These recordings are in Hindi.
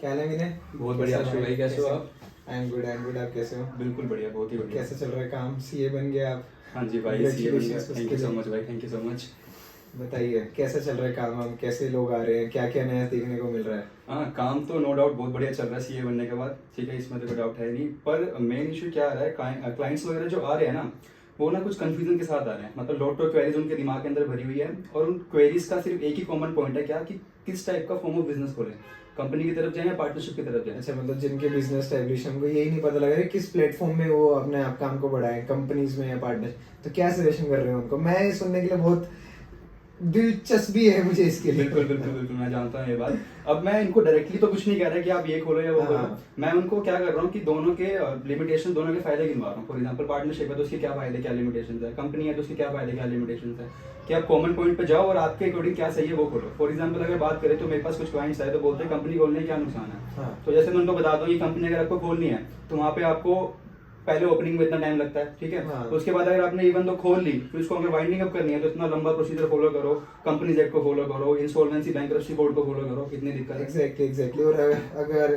क्या हाल है विनय? बहुत बढ़िया आशु भाई, कैसे हो आप? आई एम गुड, आप कैसे हो? बिल्कुल बढ़िया, बहुत ही बढ़िया। कैसे चल रहा है काम? सीए बन गए आप? हाँ जी भाई, सीए बन गया। Congratulations थैंक यू उसके सो लिए। मच भाई, थैंक यू सो मच। बताइए कैसा चल रहा है काम वाम? कैसे लोग आ रहे हैं? क्या क्या नया सीखने को मिल रहा है? हाँ, काम तो नो डाउट बहुत बढ़िया चल रहा है सीए बनने के बाद, ठीक है, इसमें तो कोई डाउट है नहीं। पर मेन इशू क्या आ रहा है, क्लाइंट्स वगैरह जो आ रहे हैं ना, वो ना कुछ कंफ्यूजन के साथ आ रहे हैं। मतलब लॉट ऑफ क्वेरीज उनके दिमाग के अंदर भरी हुई है, और उन क्वेरीज का सिर्फ एक ही कॉमन पॉइंट है क्या, कि किस टाइप का फॉर्म ऑफ बिजनेस खोलें, कंपनी की तरफ जाए या पार्टनरशिप की तरफ जाए। अच्छा, मतलब जिनके बिजनेस एस्टेब्लिश उनको यही नहीं पता लगा कि किस प्लेटफॉर्म में वो अपने आप काम को बढ़ाएं, कंपनीज में या पार्टनर, तो क्या सजेशन कर रहे हैं उनको? मैं ये सुनने के लिए बहुत दिलचस्पी है मुझे इसके लिए। बिल्कुल बिल्कुल बिल्कुल, मैं जानता हूँ ये बात। अब मैं इनको डायरेक्टली तो कुछ नहीं कह रहा कि आप ये खोलो या वो खोलो। हाँ। मैं उनको क्या कर रहा हूँ कि दोनों के लिमिटेशन, दोनों के फायदे गिनवा रहा हूँ। फॉर एग्जांपल पार्टनरशिप है तो उसके क्या फायदे क्या लिमिटेशन है, कंपनी है तो उसके क्या फायदे क्या लिमिटेशन है, कि आप कॉमन पॉइंट पे जाओ और आपके अकॉर्डिंग क्या सही है वो खोलो। फॉर एग्जांपल अगर बात करें तो मेरे पास कुछ क्लाइंट्स आए तो बोलते हैं कंपनी खोलने का क्या नुकसान है। हाँ। तो जैसे मैं उनको बताता हूँ कि कंपनी अगर आपको खोलनी है तो वहाँ पे आपको पहले ओपनिंग में इतना टाइम लगता है, ठीक है। हाँ। उसके बाद अगर आपने इवन तो खोल ली, फिर उसको अगर वाइंडिंग अप करनी है तो इतना लंबा प्रोसीजर फॉलो करो, कंपनीज एक्ट को फॉलो करो, इंसॉल्वेंसी बैंकरप्सी कोड को फॉलो करो, कितनी दिक्कत है। एग्जैक्टली। और अगर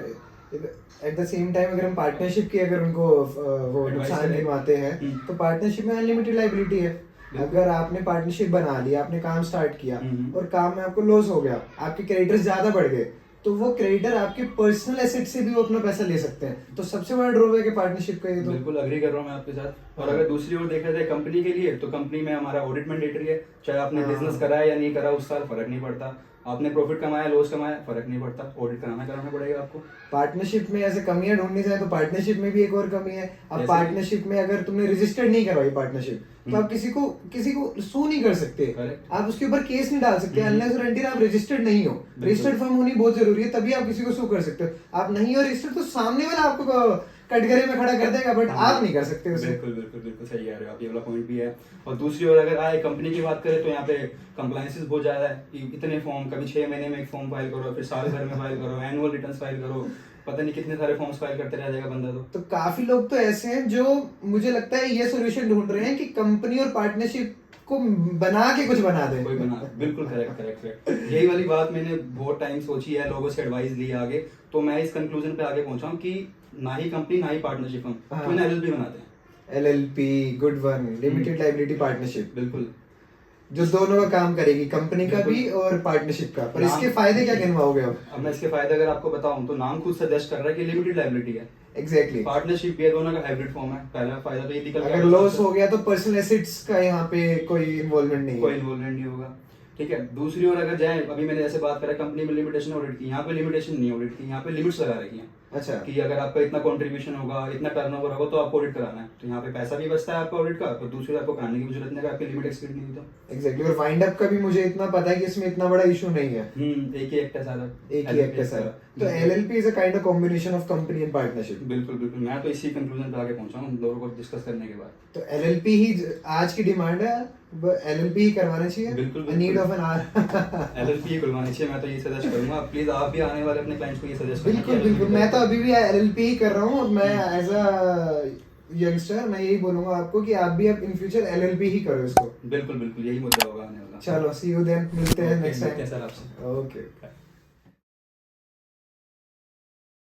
एट द सेम टाइम अगर हम पार्टनरशिप की अगर उनको वो Advice नुकसान करें। गिनवाते हैं तो पार्टनरशिप में अनलिमिटेड लाइबिलिटी है। अगर आपने पार्टनरशिप बना ली, आपने काम स्टार्ट किया और काम में आपको लॉस हो गया, आपके क्रेडिटर्स ज्यादा बढ़ गए, तो वो क्रेडिटर आपके पर्सनल एसेट से भी वो अपना पैसा ले सकते हैं। तो सबसे बड़ा ड्रॉबैक है पार्टनरशिप का ये तो। बिल्कुल अग्री कर रहा हूँ मैं आपके साथ। और अगर दूसरी ओर देखा जाए कंपनी के लिए, तो कंपनी में हमारा ऑडिट मैंडेटरी है। चाहे आपने हाँ। बिजनेस करा है या नहीं करा, उस साल फर्क नहीं पड़ता। आपने प्रॉफिट कमाया लॉस कमाया, फर्क नहीं पड़ता, ऑडिट कराना पड़ेगा आपको। पार्टनरशिप में ऐसे कमियां ढूंढनी जाए तो पार्टनरशिप में भी एक और कमी है। अब जैसे पार्टनरशिप में अगर तुमने रजिस्टर्ड नहीं करवाई पार्टनरशिप, तो आप किसी को सू नहीं कर सकते। Correct. आप उसके ऊपर केस नहीं डाल सकते अनलेस और अनटिल आप रजिस्टर्ड नहीं हो। रजिस्टर्ड फर्म होनी बहुत जरूरी है, तभी आप किसी को सू कर सकते हो। आप नहीं हो रजिस्टर्ड तो सामने वाला आपको कटघरे में खड़ा कर देगा, बट आप नहीं कर सकते उसे। बिल्कुल बिल्कुल बिल्कुल सही कह रहे हो आप, ये वाला पॉइंट भी है। और दूसरी ओर अगर आए कंपनी की बात करें तो यहाँ पे कंप्लायंसेस बहुत ज्यादा है कि इतने फॉर्म, कभी 6 महीने में एक फॉर्म फाइल करो, फिर साल भर में फाइल करो, एनुअल रिटर्न्स फाइल करो, पता नहीं कितने सारे फॉर्म्स फाइल करते रह जाएगा बंदा। तो काफी लोग तो ऐसे हैं जो मुझे लगता है ये सॉल्यूशन ढूंढ रहे हैं कि कंपनी और पार्टनरशिप को बना के कुछ बना दे। कोई बना, बिल्कुल करेक्ट करेक्ट करेक्ट। यही वाली बात मैंने बहुत टाइम सोची है, लोगों से एडवाइस ली आगे, तो मैं इस कंक्लूजन पे आगे पहुंचा हूं कि ना ही कंपनी ना ही पार्टनरशिप, हम क्यों ना एलएलपी बनाते हैं। LLP, good one, limited liability partnership, बिल्कुल, जो दोनों का काम करेगी, कंपनी का भी और पार्टनरशिप का। पर इसके फायदे क्या गिनवाओगे आप? अब मैं इसके फायदे अगर आपको बताऊं तो नाम खुद सजेस्ट कर रहा है कि लिमिटेड लाइबिलिटी है। एग्जैक्टली। पार्टनरशिप भी है, दोनों का हाइब्रिड फॉर्म है। पहला फायदा तो ये निकल अगर लॉस हो गया तो पर्सनल एसेट्स का यहाँ पे कोई इन्वॉल्वमेंट नहीं कोई है। इन्वॉल्वमेंट नहीं होगा, ठीक है। दूसरी ओर अगर जाए, अभी मैंने जैसे बात करा कंपनी में लिमिटेशन ऑडिट की, यहाँ पे लिमिटेशन नहीं ऑडिट की, यहाँ पे लिमिट्स लगा रखी है। अच्छा। कि अगर आपका इतना कंट्रीब्यूशन होगा, इतना टर्नओवर होगा तो आपको ऑडिट कराना है, तो यहाँ पे पैसा भी बचता है आपका ऑडिट का, और दूसरी आपको कराने की भी जरूरत नहीं है, आपकी लिमिट एक्सपीड नहीं होता। एग्जैक्टली। और वाइंड अप का भी मुझे इतना पता है कि इसमें इतना बड़ा इशू नहीं है। एक ही एक्ट है सारा, एक ही एक्ट है सारा। तो LLP is a kind of combination of company and partnership. बिल्कुल बिल्कुल, मैं तो इसी कंक्लूजन पे आगे पहुंचा हूं दोनों को डिस्कस करने के बाद। तो एलएलपी ही आज की डिमांड है, एलएलपी ही करवाना चाहिए। बिल्कुल need of N R. LLP ही खुलवानी चाहिए, मैं तो ये सजेस्ट करूंगा। प्लीज आप भी आने वाले अपने क्लाइंट्स को ये सजेस्ट करें। बिल्कुल बिल्कुल, मैं तो अभी भी एलएलपी ही कर रहा हूँ, और मैं एज अ यंगस्टर मैं यही बोलूंगा आपको कि आप भी अब इन फ्यूचर एलएलपी ही करो इसको। बिल्कुल बिल्कुल, यही मुद्दा होगा आने वाला। चलो, सी यू देन, मिलते हैं नेक्स्ट मिलते हैं टाइम। सर आपसे। ओके।